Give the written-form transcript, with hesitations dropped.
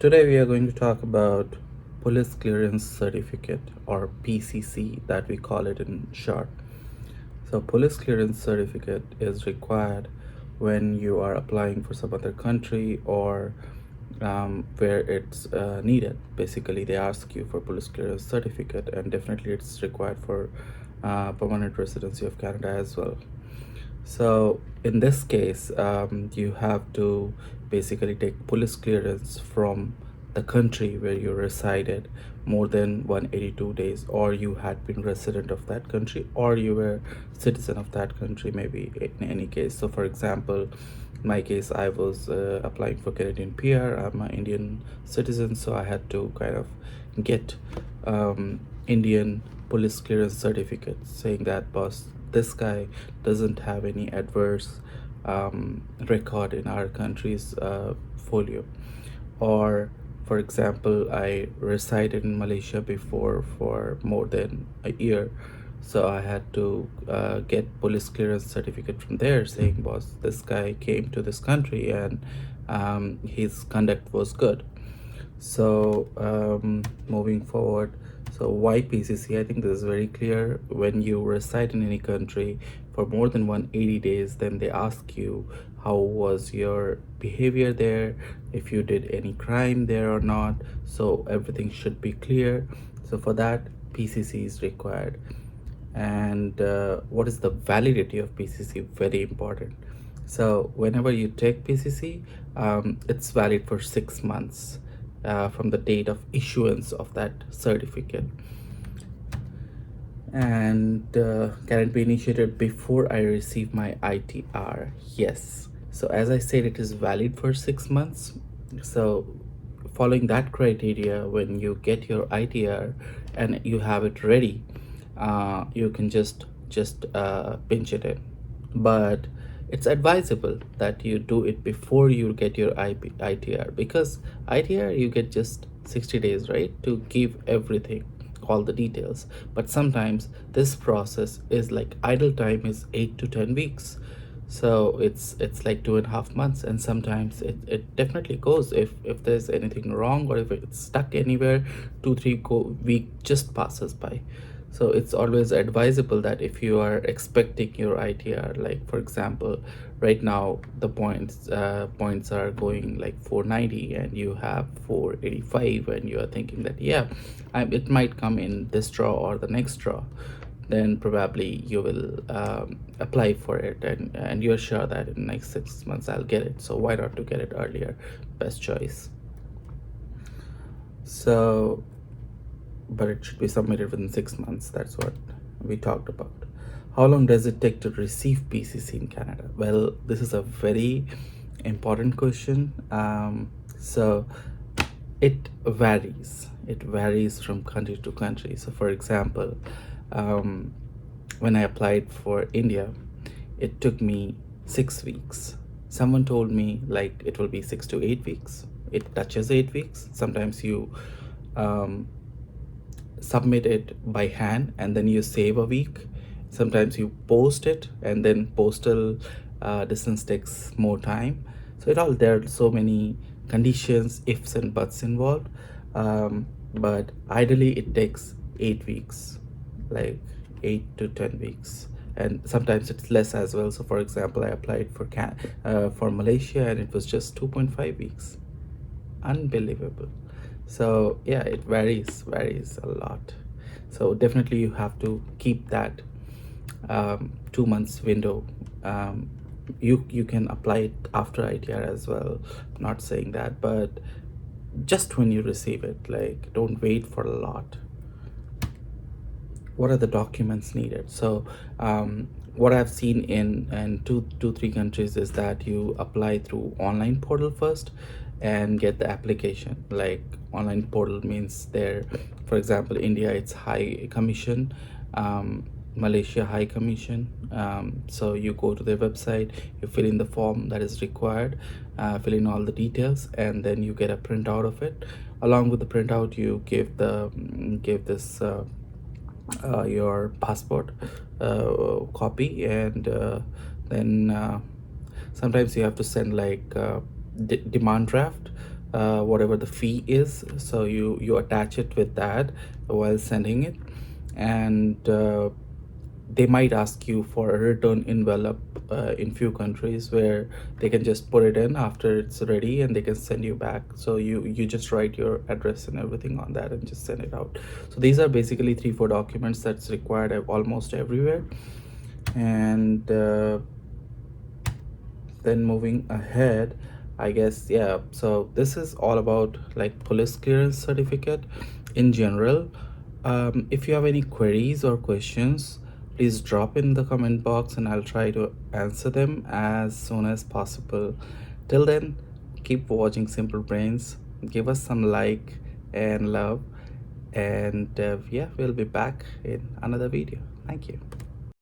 Today we are going to talk about Police Clearance Certificate, or PCC that we call it in short. So Police Clearance Certificate is required when you are applying for some other country or where it's needed. Basically, they ask you for Police Clearance Certificate, and definitely it's required for permanent residency of Canada as well. So in this case, you have to basically take police clearance from the country where you resided more than 182 days, or you had been resident of that country, or you were citizen of that country, maybe in any case. So for example, in my case, I was applying for Canadian PR. I'm an Indian citizen, so I had to kind of get Indian police clearance certificate saying that, boss, this guy doesn't have any adverse record in our country's folio. Or for example, I resided in Malaysia before for more than a year, so I had to get police clearance certificate from there saying, boss, this guy came to this country and his conduct was good. So moving forward, so why PCC? I think this is very clear. When you reside in any country for more than 180 days, then they ask you how was your behavior there, if you did any crime there or not. So everything should be clear. So for that, PCC is required. And what is the validity of PCC? Very important. So whenever you take PCC, it's valid for 6 months from the date of issuance of that certificate. And can it be initiated before I receive my ITR? Yes. So as I said, it is valid for 6 months. So following that criteria, when you get your ITR and you have it ready, you can just pinch it in. But it's advisable that you do it before you get your ITR, because ITR you get just 60 days, right, to give everything, all the details. But sometimes this process is like idle time is 8 to 10 weeks. So it's like 2.5 months, and sometimes it definitely goes if there's anything wrong, or if it's stuck anywhere, 2 3 week just passes by. So it's always advisable that if you are expecting your ITR, like for example, right now the points are going like 490 and you have 485, and you are thinking that, yeah, it might come in this draw or the next draw, then probably you will apply for it, and you're sure that in the next 6 months I'll get it. So why not to get it earlier? Best choice. So but it should be submitted within 6 months. That's what we talked about. How long does it take to receive PCC in Canada? Well, this is a very important question. So it varies. It varies from country to country. So for example, when I applied for India, it took me 6 weeks. Someone told me like it will be 6 to 8 weeks. It touches 8 weeks. Sometimes you submit it by hand and then you save a week. Sometimes you post it, and then postal distance takes more time. So there are so many conditions, ifs and buts involved. But ideally it takes 8 weeks, like 8 to 10 weeks, and sometimes it's less as well. So for example, I applied for Malaysia, and it was just 2.5 weeks. Unbelievable. So yeah, it varies a lot. So definitely you have to keep that 2 months window. You can apply it after ITR as well, not saying that, but just when you receive it, like don't wait for a lot. What are the documents needed? So what I've seen in two three countries is that you apply through online portal first and get the application. Like online portal means there, for example, India it's High Commission, Malaysia High Commission. So you go to their website, you fill in the form that is required, fill in all the details, and then you get a printout of it. Along with the printout, you give this your passport copy, and then sometimes you have to send like demand draft whatever the fee is. So you attach it with that while sending it, and they might ask you for a return envelope in few countries where they can just put it in after it's ready and they can send you back. So you just write your address and everything on that and just send it out. So these are basically 3-4 documents that's required almost everywhere. And then moving ahead, I guess, yeah, so this is all about like police clearance certificate in general. If you have any queries or questions, please drop in the comment box and I'll try to answer them as soon as possible. Till then, keep watching Simple Brains, give us some like and love, and yeah, we'll be back in another video. Thank you.